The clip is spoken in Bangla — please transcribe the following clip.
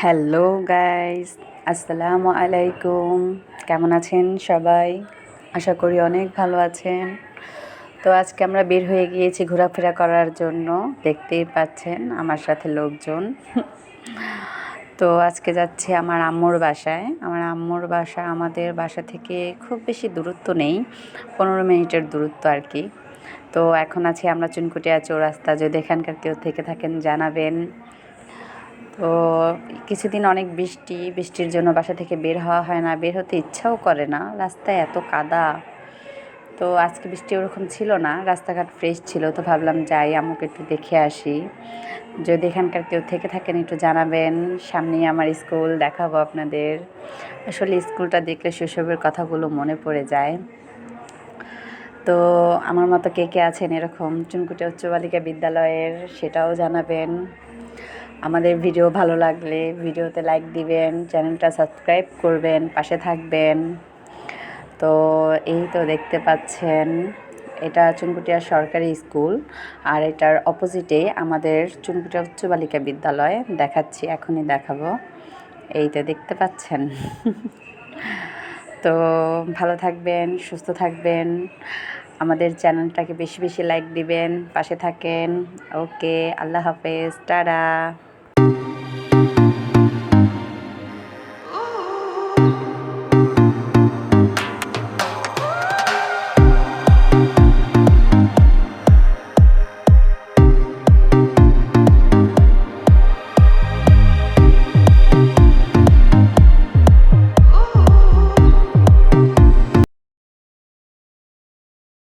হ্যালো গাইস, আসসালামু আলাইকুম। কেমন আছেন সবাই? আশা করি অনেক ভালো আছেন। তো আজকে আমরা বের হয়ে গিয়েছি ঘোরাফেরা করার জন্য। দেখতেই পাচ্ছেন আমার সাথে লোকজন। তো আজকে যাচ্ছি আমার আম্মুর বাসায়। আমার আম্মুর বাসা আমাদের বাসা থেকে খুব বেশি দূরত্ব নেই, 15 মিনিটের দূরত্ব আর কি। তো এখন আছি আমরা চুনকুটিয়া চৌরাস্তা। যদি এখানকার কেউ থেকে থাকেন জানাবেন। তো কিছুদিন অনেক বৃষ্টির জন্য বাসা থেকে বের হওয়া হয় না, বের হতে ইচ্ছাও করে না, রাস্তায় এত কাদা। তো আজকে বৃষ্টি ওরকম ছিল না, রাস্তাঘাট ফ্রেশ ছিল, তো ভাবলাম যাই আম্মুকে একটু দেখে আসি। যদি এখানকার কেউ থেকে থাকেন একটু জানাবেন। সামনেই আমার স্কুল, দেখাবো আপনাদের। আসলে স্কুলটা দেখলে শৈশবের কথাগুলো মনে পড়ে যায়। তো আমার মতো কে কে আছেন এরকম চুনকুটিয়া উচ্চ বালিকা বিদ্যালয়ের, সেটাও জানাবেন। আমাদের ভিডিও ভালো লাগলে ভিডিওতে লাইক দিবেন, চ্যানেলটা সাবস্ক্রাইব করবেন, পাশে থাকবেন। তো এই তো দেখতে পাচ্ছেন, এটা চুনকুটিয়া সরকারি স্কুল, আর এটার অপোজিটে আমাদের চুনকুটিয়া উচ্চ বালিকা বিদ্যালয়। দেখাচ্ছি, এখনই দেখাবো। এই তো দেখতে পাচ্ছেন। তো ভালো থাকবেন, সুস্থ থাকবেন, আমাদের চ্যানেলটাকে বেশি বেশি লাইক দিবেন, পাশে থাকেন। ওকে, আল্লাহ হাফেজ, টাটা।